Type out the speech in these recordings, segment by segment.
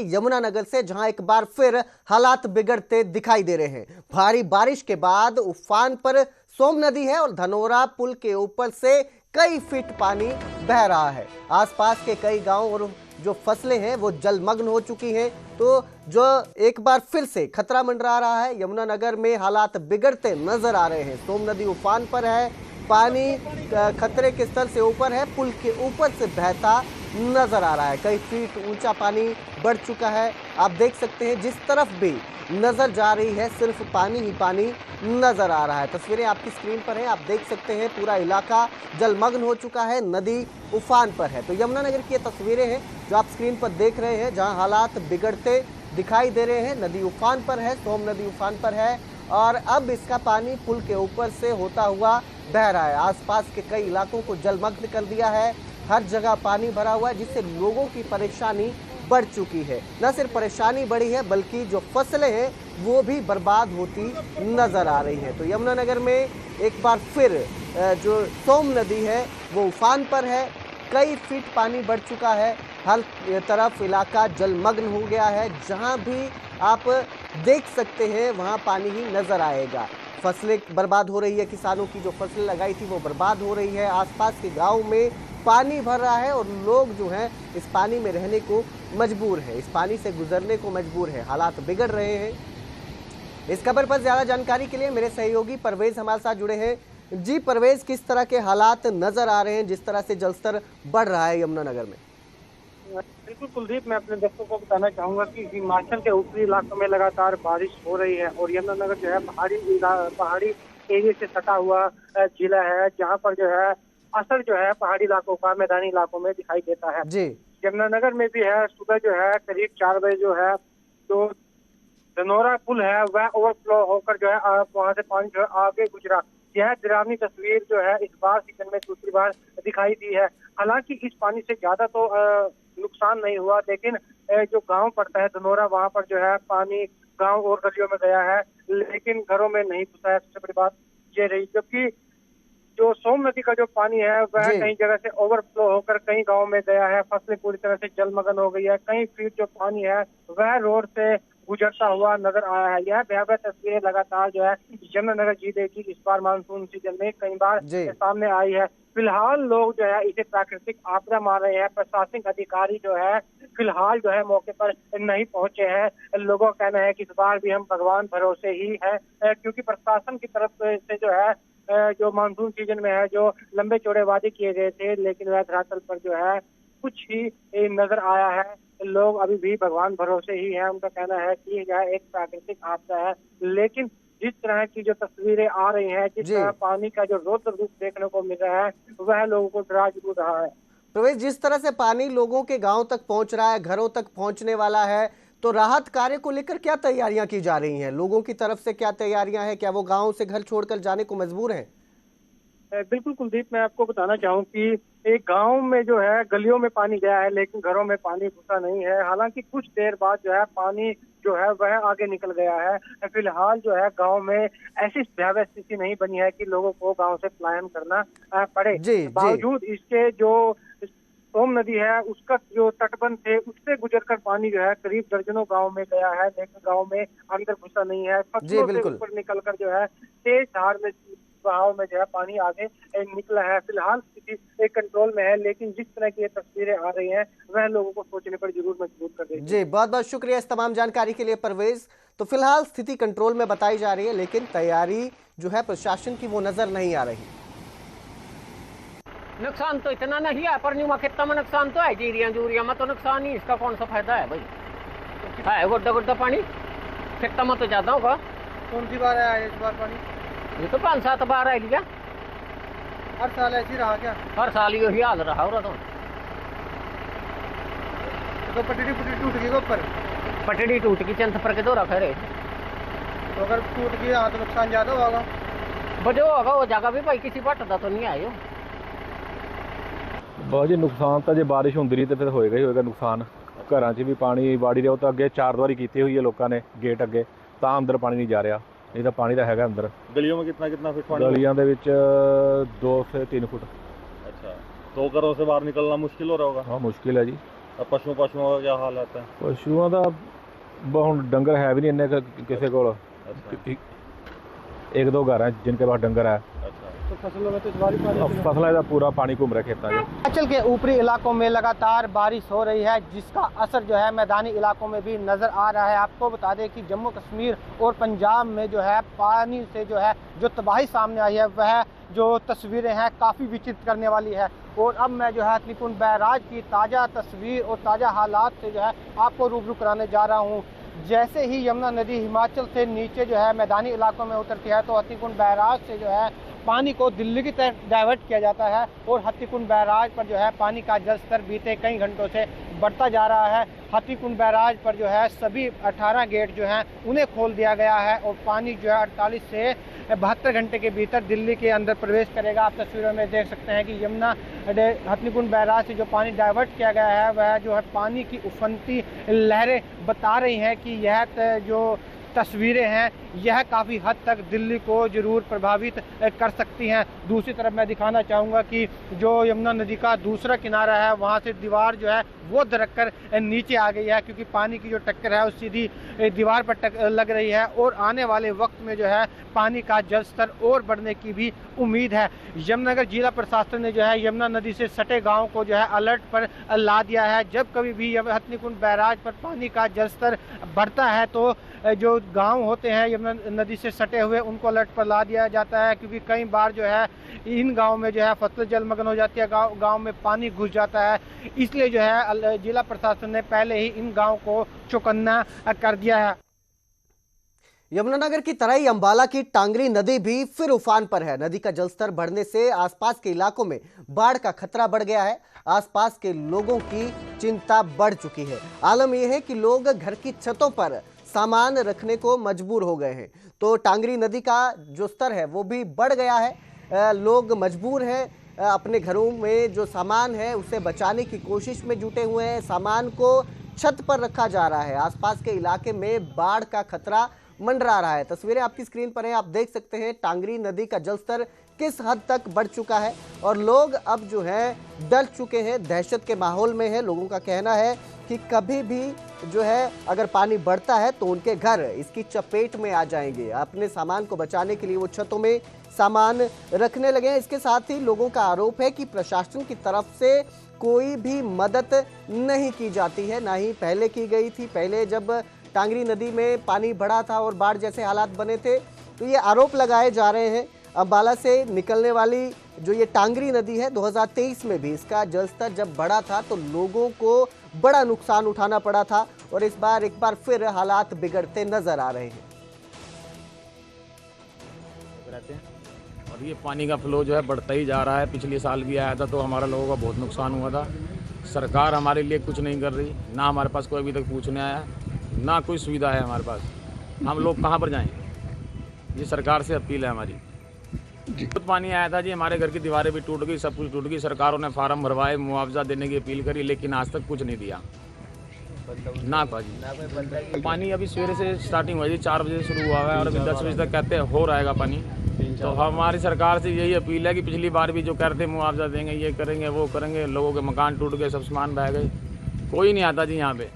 यमुनानगर से, जहां एक बार फिर हालात बिगड़ते दिखाई दे रहे हैं। भारी बारिश के बाद उफान पर सोम नदी है और धनोरा पुल के ऊपर से कई फीट पानी बह रहा है। आसपास के कई गांव और जो फसलें हैं वो जलमग्न हो चुकी हैं। तो जो एक बार फिर से खतरा मंडरा रहा है, यमुनानगर में हालात बिगड़ते नजर आ रहे हैं। सोम नदी उफान पर है, पानी खतरे के स्तर से ऊपर है, पुल के ऊपर से बहता नजर आ रहा है। कई फीट ऊंचा पानी बढ़ चुका है। आप देख सकते हैं जिस तरफ भी नजर जा रही है सिर्फ पानी ही पानी नजर आ रहा है। तस्वीरें आपकी स्क्रीन पर हैं, आप देख सकते हैं पूरा इलाका जलमग्न हो चुका है, नदी उफान पर है। तो यमुनानगर की ये तस्वीरें हैं जो आप स्क्रीन पर देख रहे हैं, जहां हालात बिगड़ते दिखाई दे रहे हैं। नदी उफान पर है, सोम नदी उफान पर है और अब इसका पानी पुल के ऊपर से होता हुआ बह रहा है। आसपास के कई इलाकों को जलमग्न कर दिया है, हर जगह पानी भरा हुआ है, जिससे लोगों की परेशानी बढ़ चुकी है। न सिर्फ परेशानी बढ़ी है बल्कि जो फसलें हैं वो भी बर्बाद होती नजर आ रही है। तो यमुनानगर में एक बार फिर जो सोम नदी है वो उफान पर है, कई फीट पानी बढ़ चुका है, हर तरफ इलाका जलमग्न हो गया है। जहां भी आप देख सकते हैं वहां पानी ही नजर आएगा। फसलें बर्बाद हो रही है, किसानों की जो फसलें लगाई थी वो बर्बाद हो रही है। आसपास के गांव में पानी भर रहा है और लोग जो हैं इस पानी में रहने को मजबूर है, इस पानी से गुजरने को मजबूर है। हालात बिगड़ रहे हैं। इस खबर पर ज्यादा जानकारी के लिए मेरे सहयोगी परवेज हमारे साथ जुड़े हैं। जी परवेज, किस तरह के हालात नजर आ रहे हैं जिस तरह से जलस्तर बढ़ रहा है यमुनानगर में? बिल्कुल कुलदीप, मैं अपने दर्शकों को बताना चाहूंगा कि हिमाचल के ऊपरी इलाकों में लगातार बारिश हो रही है और यमुनानगर जो है पहाड़ी एरिया से सटा हुआ जिला है, जहां पर जो है असर जो है पहाड़ी इलाकों का मैदानी इलाकों में दिखाई देता है। जी, यमुनानगर में भी है, सुबह जो है करीब 4 बजे जो है तो धनोरा पुल है वह ओवरफ्लो होकर जो है वहां से पानी जो है आगे गुजरा। यह डरावनी तस्वीर जो है इस बार सीजन में दूसरी बार दिखाई दी है। हालांकि इस पानी से ज्यादा तो नुकसान नहीं हुआ, लेकिन जो गांव पड़ता है धनोरा, वहां पर जो है पानी गांव और गलियों में गया है, लेकिन घरों में नहीं घुसा है। सबसे बड़ी बात ये रही, जबकि जो सोम नदी का जो पानी है वह कई जगह से ओवरफ्लो होकर कई गांव में गया है। फसलें पूरी तरह से जलमग्न हो गई है। कई फीट जो पानी है वह रोड से गुजरता हुआ नजर आया है। यह भयावह तस्वीरें लगातार जो है यमुनानगर जिले की इस बार मानसून सीजन में कई बार सामने आई है। फिलहाल लोग जो है इसे प्राकृतिक आपदा मान रहे हैं। प्रशासनिक अधिकारी जो है फिलहाल जो है मौके पर नहीं पहुंचे हैं। लोगों का कहना है कि इस बार भी हम भगवान भरोसे ही है, क्योंकि प्रशासन की तरफ से जो है जो मानसून सीजन में है जो लंबे चौड़े वादे किए गए थे, लेकिन वह धरातल पर जो है कुछ ही नजर आया है। लोग अभी भी भगवान भरोसे ही हैं। उनका कहना है कि यह एक प्राकृतिक आपदा है, लेकिन जिस तरह की जो तस्वीरें आ रही हैं, जिस तरह पानी का जो रौद्र रूप देखने को मिल रहा है, वह लोगों को डरा जरूर रहा है। तो जिस तरह से पानी लोगों के गांव तक पहुंच रहा है, घरों तक पहुंचने वाला है, तो राहत कार्य को लेकर क्या तैयारियां की जा रही हैं? लोगों की तरफ से क्या तैयारियां हैं? क्या वो गांव से घर छोड़कर जाने को मजबूर हैं? बिल्कुल कुलदीप, मैं आपको बताना चाहूँ कि एक गांव में जो है गलियों में पानी गया है, लेकिन घरों में पानी घुसा नहीं है। हालांकि कुछ देर बाद जो है पानी जो है वह आगे निकल गया है। फिलहाल जो है गांव में ऐसी भयावह स्थिति नहीं बनी है कि लोगों को गांव से पलायन करना पड़े। बावजूद इसके जो सोम नदी है उसका जो तटबंध थे उससे गुजरकर पानी जो है करीब दर्जनों गांव में गया है, लेकिन गांव में अंदर घुसा नहीं है। फसलों से ऊपर निकलकर जो है तेज धार में बहाव में जो है पानी आगे निकला है। फिलहाल स्थिति एक कंट्रोल में है, लेकिन जिस तरह की ये तस्वीरें आ रही हैं वह लोगों को सोचने पर जरूर मजबूर कर देगी। जी, बहुत बहुत शुक्रिया इस तमाम जानकारी के लिए परवेज। तो फिलहाल स्थिति कंट्रोल में बताई जा रही है, लेकिन तैयारी जो है प्रशासन की वो नजर नहीं आ रही। नुकसान तो इतना नहीं है, पर न्यूमा खेत में नुकसान तो है, जीरिया में तो नुकसान ही, इसका कौन सा फायदा है भाई? है गुड्डा गुड्डा पानी खेत में तो ज्यादा होगा। कौन सी बार आया इस बार पानी? ये तो 5-7 बार आई लिया। हर साल ऐसी रहा क्या? हर साल यही हाल रहा हो रहा। तो पटड़ी टूट गई ऊपर? पटड़ी टूट गई, चंद पर के दो रखा रहे। तो अगर टूट गई हाँ तो नुकसान ज्यादा होगा। बजो होगा वो जगह भी भाई किसी पटदा तो नहीं आयो। बहुत जी नुकसान तो जो बारिश होंदी रही तो फिर होएगा ही होएगा नुकसान। घरां 'ਚ भी पानी वाड़ी ਰਿਹਾ, तो अगे 4 द्वारी की हुई है लोगों ने गेट अगे, ਤਾਂ अंदर पानी नहीं जा रहा, नहीं तो पानी तो है अंदर। गलियों में कितना फीट पानी? गलियों के 2 से 3 फुट। अच्छा, तो घरों से बाहर निकलना मुश्किल हो रहा होगा? हाँ मुश्किल है जी। अब पशुओं का क्या हालात है? ਪਸ਼ੂਆਂ ਦਾ ਹੁਣ ਡੰਗਰ ਹੈ ਵੀ ਨਹੀਂ ਇੰਨੇ ਕਿਸੇ ਕੋਲ। अच्छा ਇੱਕ ਦੋ ਘਰ ਹੈ ਜਿਨਕੇ ਪਾਸ ਡੰਗਰ ਹੈ। अच्छा तो फसलों में तो इस बार ਫਸਲਾਂ ਦਾ ਪੂਰਾ ਪਾਣੀ ਘੁੰਮ ਰਿਹਾ ਖੇਤਾਂ 'ਚ। हिमाचल के ऊपरी इलाकों में लगातार बारिश हो रही है, जिसका असर जो है मैदानी इलाकों में भी नज़र आ रहा है। आपको बता दें कि जम्मू कश्मीर और पंजाब में जो है पानी से जो है जो तबाही सामने आई है, वह जो तस्वीरें हैं काफ़ी विचित्र करने वाली है। और अब मैं जो है हथनीकुंड बैराज की ताज़ा तस्वीर और ताज़ा हालात से जो है आपको रूबरू कराने जा रहा हूँ। जैसे ही यमुना नदी हिमाचल से नीचे जो है मैदानी इलाकों में उतरती है, तो हथनीकुंड बैराज से जो है पानी को दिल्ली की तरफ डाइवर्ट किया जाता है और हथनीकुंड बैराज पर जो है पानी का जल स्तर बीते कई घंटों से बढ़ता जा रहा है। हथनीकुंड बैराज पर जो है सभी 18 गेट जो हैं उन्हें खोल दिया गया है और पानी जो है 48 से 72 घंटे के भीतर दिल्ली के अंदर प्रवेश करेगा। आप तस्वीरों में देख सकते हैं कि यमुना हथनीकुंड बैराज से जो पानी डाइवर्ट किया गया है, वह जो है पानी की उफनती लहरें बता रही हैं कि यह जो तस्वीरें हैं यह काफ़ी हद तक दिल्ली को ज़रूर प्रभावित कर सकती हैं। दूसरी तरफ मैं दिखाना चाहूँगा कि जो यमुना नदी का दूसरा किनारा है, वहाँ से दीवार जो है वो दरक कर नीचे आ गई है, क्योंकि पानी की जो टक्कर है वो सीधी दीवार पर लग रही है और आने वाले वक्त में जो है पानी का जल स्तर और बढ़ने की भी उम्मीद है। यमुनानगर जिला प्रशासन ने जो है यमुना नदी से सटे गाँव को जो है अलर्ट पर ला दिया है। जब कभी भी हथनीकुंड बैराज पर पानी का जल स्तर बढ़ता है तो जो गांव होते हैं यमुना नदी से सटे हुए उनको अलर्ट पर ला दिया जाता है, क्योंकि कई बार जो है इन गांव में जो है फसल जलमग्न हो जाती है, गांव में पानी घुस जाता है। इसलिए जो है जिला प्रशासन ने पहले ही इन गांव को चौकन्ना कर दिया है। यमुनानगर की तरह ही अंबाला की टांगरी नदी भी फिर उफान पर है। नदी का जलस्तर बढ़ने से आसपास के इलाकों में बाढ़ का खतरा बढ़ गया है। आसपास के लोगों की चिंता बढ़ चुकी है। आलम यह है कि लोग घर की छतों पर सामान रखने को मजबूर हो गए हैं। तो टांगरी नदी का जो स्तर है वो भी बढ़ गया है। लोग मजबूर हैं, अपने घरों में जो सामान है उसे बचाने की कोशिश में जुटे हुए हैं। सामान को छत पर रखा जा रहा है। आसपास के इलाके में बाढ़ का खतरा मंडरा रहा है। तस्वीरें आपकी स्क्रीन पर हैं, आप देख सकते हैं टांगरी नदी का जलस्तर किस हद तक बढ़ चुका है और लोग अब जो है डर चुके हैं, दहशत के माहौल में है। लोगों का कहना है कि कभी भी जो है अगर पानी बढ़ता है तो उनके घर इसकी चपेट में आ जाएंगे। अपने सामान को बचाने के लिए वो छतों में सामान रखने लगे हैं। इसके साथ ही लोगों का आरोप है कि प्रशासन की तरफ से कोई भी मदद नहीं की जाती है, ना ही पहले की गई थी। पहले जब टांगरी नदी में पानी बढ़ा था और बाढ़ जैसे हालात बने थे तो ये आरोप लगाए जा रहे हैं। अंबाला से निकलने वाली जो ये टांगरी नदी है 2023 में भी इसका जलस्तर जब बढ़ा था तो लोगों को बड़ा नुकसान उठाना पड़ा था और इस बार एक बार फिर हालात बिगड़ते नजर आ रहे हैं। और ये पानी का फ्लो जो है बढ़ता ही जा रहा है। पिछले साल भी आया था तो हमारा लोगों का बहुत नुकसान हुआ था। सरकार हमारे लिए कुछ नहीं कर रही, ना हमारे पास कोई अभी तक पूछने आया, ना कोई सुविधा है हमारे पास। हम लोग कहाँ पर जाएं? ये सरकार से अपील है हमारी। बहुत पानी आया था जी, हमारे घर की दीवारें भी टूट गई, सब कुछ टूट गई। सरकारों ने फार्म भरवाए, मुआवजा देने की अपील करी, लेकिन आज तक कुछ नहीं दिया ना पाजी। पानी अभी सवेरे से स्टार्टिंग हुई थी, 4 बजे से शुरू हुआ है और अभी 10 बजे तक कहते हो रहेगा पानी। तो हमारी सरकार से यही अपील है कि पिछली बार भी जो कहते मुआवजा देंगे, ये करेंगे, वो करेंगे, लोगों के मकान टूट गए, सब सामान बह गए, कोई नहीं आता जी यहाँ पे।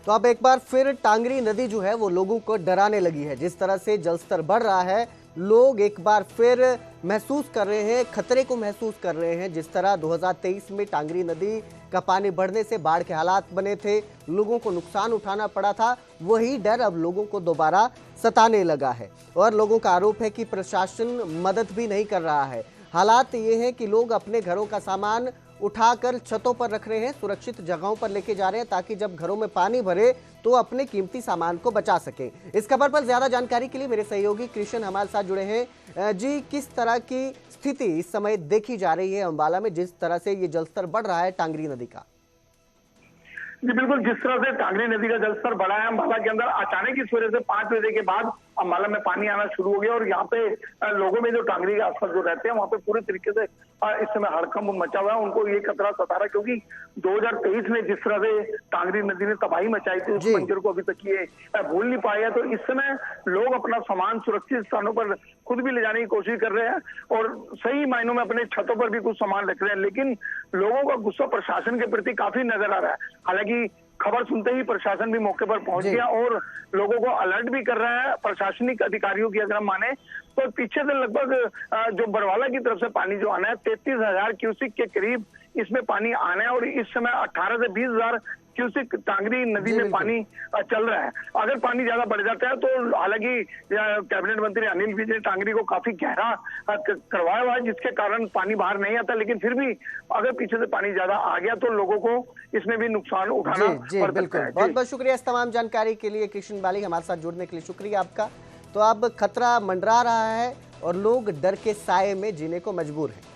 तो अब एक बार फिर टांगरी नदी जो है वो लोगों को डराने लगी है। जिस तरह से जलस्तर बढ़ रहा है, लोग एक बार फिर महसूस कर रहे हैं, खतरे को महसूस कर रहे हैं। जिस तरह 2023 में टांगरी नदी का पानी बढ़ने से बाढ़ के हालात बने थे, लोगों को नुकसान उठाना पड़ा था, वही डर अब लोगों को दोबारा सताने लगा है। और लोगों का आरोप है कि प्रशासन मदद भी नहीं कर रहा है। हालात ये हैं कि लोग अपने घरों का सामान उठाकर छतों पर रख रहे हैं, सुरक्षित जगहों पर लेके जा रहे हैं ताकि जब घरों में पानी भरे तो अपने कीमती सामान को बचा सकें। इस खबर पर ज्यादा जानकारी के लिए मेरे सहयोगी कृष्ण हमारे साथ जुड़े हैं। जी, किस तरह की स्थिति इस समय देखी जा रही है अंबाला में, जिस तरह से ये जलस्तर बढ़ रहा है टांगरी नदी का? जी बिल्कुल, जिस तरह से टांगरी नदी का जलस्तर बढ़ा है अंबाला के अंदर, अचानक ही सवेरे से 5 बजे के बाद अंबाला में पानी आना शुरू हो गया और यहाँ पे लोगों में जो टांगरी के आसपास जो रहते हैं वहाँ पे पूरे तरीके से इस समय हड़कंप मचा हुआ है। उनको ये खतरा सता रहा है क्योंकि 2023 में जिस तरह से कांगड़ी नदी ने तबाही मचाई थी उस मंजर को अभी तक ये भूल नहीं पाया। तो इस समय लोग अपना सामान सुरक्षित स्थानों पर खुद भी ले जाने की कोशिश कर रहे हैं और सही मायनों में अपने छतों पर भी कुछ सामान रख रहे हैं, लेकिन लोगों का गुस्सा प्रशासन के प्रति काफी नजर आ रहा है। हालांकि खबर सुनते ही प्रशासन भी मौके पर पहुंच गया और लोगों को अलर्ट भी कर रहा है। प्रशासनिक अधिकारियों की अगर हम माने तो पीछे से लगभग जो बरवाला की तरफ से पानी जो आना है 33,000 क्यूसिक के करीब इसमें पानी आना है और इस समय 18 से 20,000 क्यूसिक टांगरी नदी में पानी चल रहा है। अगर पानी ज्यादा बढ़ जाता है तो हालांकि कैबिनेट मंत्री अनिल विज ने टांगरी को काफी गहरा करवाया हुआ है जिसके कारण पानी बाहर नहीं आता, लेकिन फिर भी अगर पीछे से पानी ज्यादा आ गया तो लोगों को इसमें भी नुकसान उठाना पड़ सकता है। बहुत बहुत शुक्रिया इस तमाम जानकारी के लिए कृष्ण बाली, हमारे साथ जुड़ने के लिए शुक्रिया आपका। तो अब खतरा मंडरा रहा है और लोग डर के साए में जीने को मजबूर हैं।